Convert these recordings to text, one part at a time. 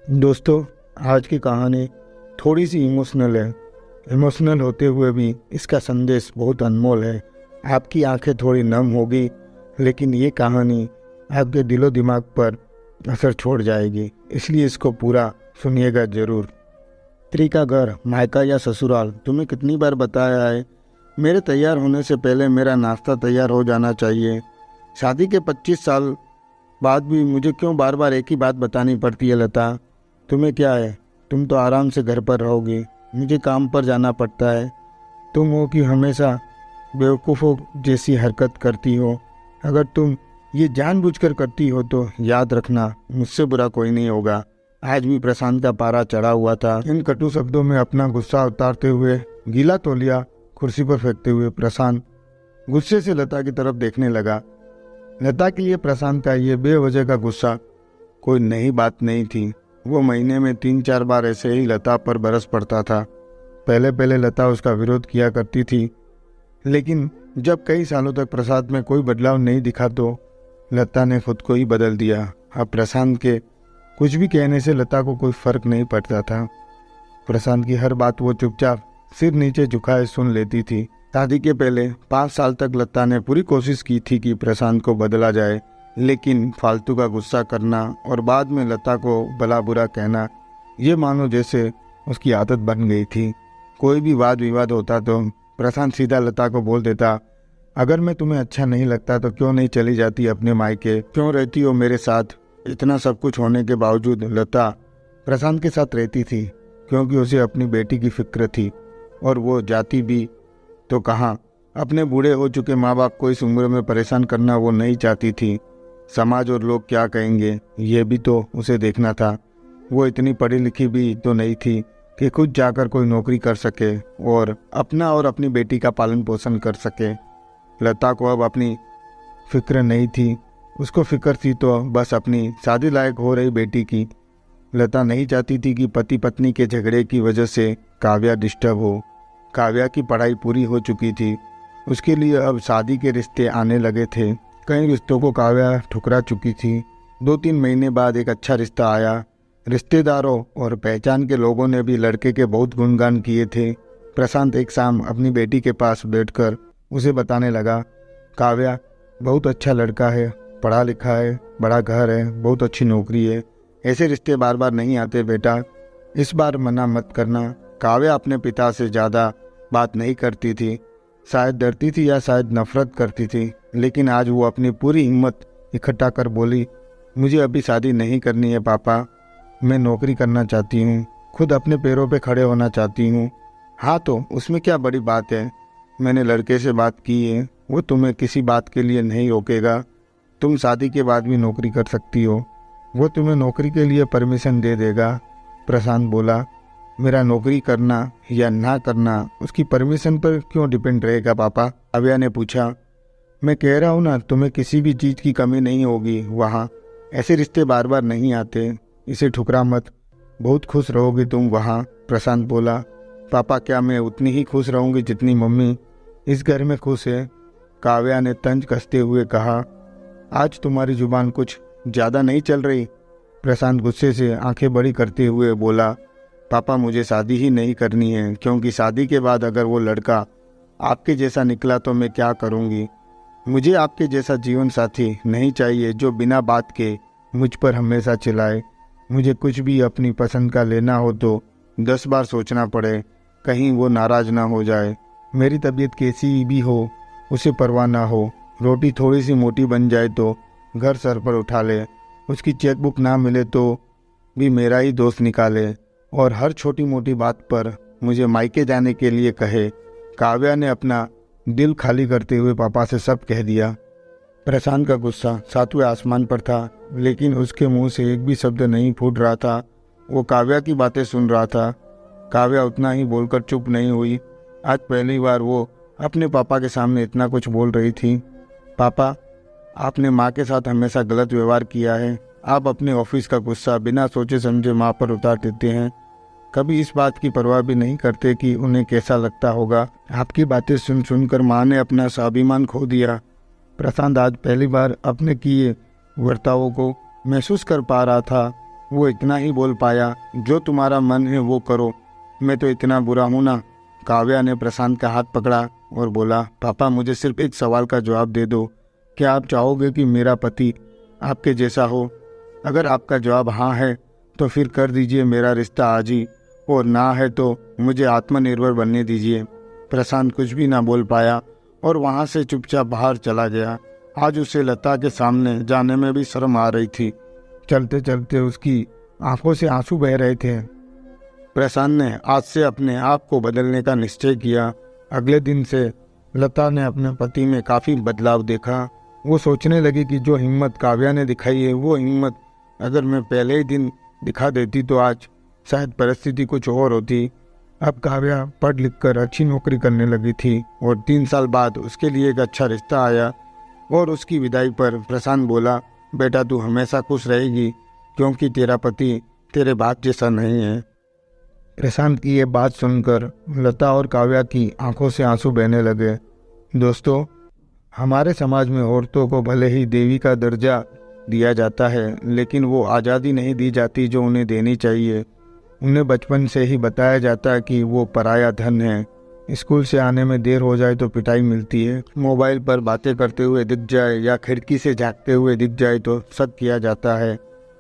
दोस्तों, आज की कहानी थोड़ी सी इमोशनल है। इमोशनल होते हुए भी इसका संदेश बहुत अनमोल है। आपकी आंखें थोड़ी नम होगी, लेकिन ये कहानी आपके दिलो दिमाग पर असर छोड़ जाएगी, इसलिए इसको पूरा सुनिएगा ज़रूर। स्त्री का घर, मायका या ससुराल, तुम्हें कितनी बार बताया है मेरे तैयार होने से पहले मेरा नाश्ता तैयार हो जाना चाहिए। शादी के 25 साल बाद भी मुझे क्यों बार बार एक ही बात बतानी पड़ती है लता? तुम्हें क्या है, तुम तो आराम से घर पर रहोगी, मुझे काम पर जाना पड़ता है। तुम हो कि हमेशा बेवकूफ़ों जैसी हरकत करती हो। अगर तुम ये जानबूझकर करती हो तो याद रखना, मुझसे बुरा कोई नहीं होगा। आज भी प्रशांत का पारा चढ़ा हुआ था। इन कटु शब्दों में अपना गुस्सा उतारते हुए, गीला तौलिया कुर्सी पर फेंकते हुए प्रशांत गुस्से से लता की तरफ देखने लगा। लता के लिए प्रशांत का ये बेवजह का गुस्सा कोई नई बात नहीं थी। वो महीने में 3-4 बार ऐसे ही लता पर बरस पड़ता था। पहले पहले लता उसका विरोध किया करती थी, लेकिन जब कई सालों तक प्रशांत में कोई बदलाव नहीं दिखा तो लता ने खुद को ही बदल दिया। अब प्रशांत के कुछ भी कहने से लता को कोई फर्क नहीं पड़ता था। प्रशांत की हर बात वो चुपचाप सिर नीचे झुकाए सुन लेती थी। शादी के पहले 5 साल तक लता ने पूरी कोशिश की थी कि प्रशांत को बदला जाए, लेकिन फालतू का गुस्सा करना और बाद में लता को भला बुरा कहना, ये मानो जैसे उसकी आदत बन गई थी। कोई भी वाद विवाद होता तो प्रशांत सीधा लता को बोल देता, अगर मैं तुम्हें अच्छा नहीं लगता तो क्यों नहीं चली जाती अपने मायके, क्यों रहती हो मेरे साथ? इतना सब कुछ होने के बावजूद लता प्रशांत के साथ रहती थी, क्योंकि उसे अपनी बेटी की फिक्र थी। और वो जाती भी तो कहाँ, अपने बूढ़े हो चुके माँ बाप को इस उम्र में परेशान करना वो नहीं चाहती थी। समाज और लोग क्या कहेंगे, ये भी तो उसे देखना था। वो इतनी पढ़ी लिखी भी तो नहीं थी कि खुद जाकर कोई नौकरी कर सके और अपना और अपनी बेटी का पालन पोषण कर सके। लता को अब अपनी फिक्र नहीं थी, उसको फिक्र थी तो बस अपनी शादी लायक हो रही बेटी की। लता नहीं चाहती थी कि पति पत्नी के झगड़े की वजह से काव्या डिस्टर्ब हो। काव्या की पढ़ाई पूरी हो चुकी थी, उसके लिए अब शादी के रिश्ते आने लगे थे। कई रिश्तों को काव्या ठुकरा चुकी थी। 2-3 महीने बाद एक अच्छा रिश्ता आया। रिश्तेदारों और पहचान के लोगों ने भी लड़के के बहुत गुणगान किए थे। प्रशांत एक शाम अपनी बेटी के पास बैठकर उसे बताने लगा, काव्या बहुत अच्छा लड़का है, पढ़ा लिखा है, बड़ा घर है, बहुत अच्छी नौकरी है। ऐसे रिश्ते बार बार नहीं आते बेटा, इस बार मना मत करना। काव्या अपने पिता से ज़्यादा बात नहीं करती थी, शायद डरती थी या शायद नफरत करती थी, लेकिन आज वो अपनी पूरी हिम्मत इकट्ठा कर बोली, मुझे अभी शादी नहीं करनी है पापा, मैं नौकरी करना चाहती हूँ, खुद अपने पैरों पे खड़े होना चाहती हूँ। हाँ तो उसमें क्या बड़ी बात है, मैंने लड़के से बात की है, वो तुम्हें किसी बात के लिए नहीं रोकेगा। तुम शादी के बाद भी नौकरी कर सकती हो, वो तुम्हें नौकरी के लिए परमिशन दे देगा। प्रशांत बोला, मेरा नौकरी करना या ना करना उसकी परमिशन पर क्यों डिपेंड रहेगा पापा? काव्या ने पूछा। मैं कह रहा हूँ ना, तुम्हें किसी भी चीज़ की कमी नहीं होगी वहाँ। ऐसे रिश्ते बार बार नहीं आते, इसे ठुकरा मत, बहुत खुश रहोगी तुम वहाँ। प्रशांत बोला, पापा क्या मैं उतनी ही खुश रहूँगी जितनी मम्मी इस घर में खुश है? काव्या ने तंज कसते हुए कहा, आज तुम्हारी जुबान कुछ ज़्यादा नहीं चल रही? प्रशांत गुस्से से आंखें बड़ी करते हुए बोला, पापा मुझे शादी ही नहीं करनी है, क्योंकि शादी के बाद अगर वो लड़का आपके जैसा निकला तो मैं क्या करूँगी? मुझे आपके जैसा जीवन साथी नहीं चाहिए जो बिना बात के मुझ पर हमेशा चिल्लाए। मुझे कुछ भी अपनी पसंद का लेना हो तो 10 बार सोचना पड़े, कहीं वो नाराज़ ना हो जाए। मेरी तबीयत कैसी भी हो उसे परवाह ना हो, रोटी थोड़ी सी मोटी बन जाए तो घर सर पर उठा ले, उसकी चेकबुक ना मिले तो भी मेरा ही दोस्त निकाले, और हर छोटी मोटी बात पर मुझे मायके जाने के लिए कहे। काव्या ने अपना दिल खाली करते हुए पापा से सब कह दिया। प्रशांत का गुस्सा 7वें आसमान पर था, लेकिन उसके मुंह से एक भी शब्द नहीं फूट रहा था। वो काव्या की बातें सुन रहा था। काव्या उतना ही बोलकर चुप नहीं हुई। आज पहली बार वो अपने पापा के सामने इतना कुछ बोल रही थी। पापा, आपने माँ के साथ हमेशा गलत व्यवहार किया है। आप अपने ऑफिस का गुस्सा बिना सोचे समझे माँ पर उतार देते हैं, कभी इस बात की परवाह भी नहीं करते कि उन्हें कैसा लगता होगा। आपकी बातें सुन सुनकर माँ ने अपना स्वाभिमान खो दिया। प्रशांत आज पहली बार अपने किए बर्तावों को महसूस कर पा रहा था। वो इतना ही बोल पाया, जो तुम्हारा मन है वो करो, मैं तो इतना बुरा हूँ ना। काव्या ने प्रशांत का हाथ पकड़ा और बोला, पापा मुझे सिर्फ एक सवाल का जवाब दे दो, क्या आप चाहोगे कि मेरा पति आपके जैसा हो? अगर आपका जवाब हाँ है तो फिर कर दीजिए मेरा रिश्ता आज ही, और ना है तो मुझे आत्मनिर्भर बनने दीजिए। प्रशांत कुछ भी ना बोल पाया और वहाँ से चुपचाप बाहर चला गया। आज उसे लता के सामने जाने में भी शर्म आ रही थी। चलते चलते उसकी आंखों से आंसू बह रहे थे। प्रशांत ने आज से अपने आप को बदलने का निश्चय किया। अगले दिन से लता ने अपने पति में काफ़ी बदलाव देखा। वो सोचने लगी कि जो हिम्मत काव्या ने दिखाई है, वो हिम्मत अगर मैं पहले ही दिन दिखा देती तो आज शायद परिस्थिति कुछ और होती। अब काव्या पढ़ लिख कर अच्छी नौकरी करने लगी थी और 3 साल बाद उसके लिए एक अच्छा रिश्ता आया। और उसकी विदाई पर प्रशांत बोला, बेटा तू हमेशा खुश रहेगी, क्योंकि तेरा पति तेरे बाप जैसा नहीं है। प्रशांत की ये बात सुनकर लता और काव्या की आंखों से आंसू बहने लगे। दोस्तों, हमारे समाज में औरतों को भले ही देवी का दर्जा दिया जाता है, लेकिन वो आज़ादी नहीं दी जाती जो उन्हें देनी चाहिए। उन्हें बचपन से ही बताया जाता है कि वो पराया धन है। स्कूल से आने में देर हो जाए तो पिटाई मिलती है, मोबाइल पर बातें करते हुए दिख जाए या खिड़की से झांकते हुए दिख जाए तो शक किया जाता है।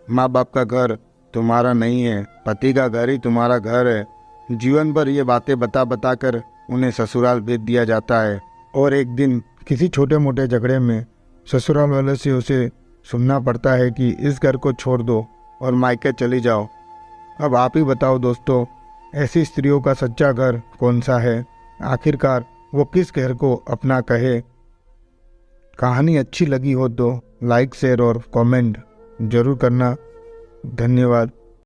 माँ बाप का घर तुम्हारा नहीं है, पति का घर ही तुम्हारा घर है। जीवन भर ये बातें बता बता कर उन्हें ससुराल भेज दिया जाता है, और एक दिन किसी छोटे मोटे झगड़े में ससुराल वाले से उसे सुनना पड़ता है कि इस घर को छोड़ दो और मायके चली जाओ। अब आप ही बताओ दोस्तों, ऐसी स्त्रियों का सच्चा घर कौन सा है? आखिरकार वो किस घर को अपना कहे? कहानी अच्छी लगी हो तो लाइक, शेयर और कमेंट जरूर करना। धन्यवाद।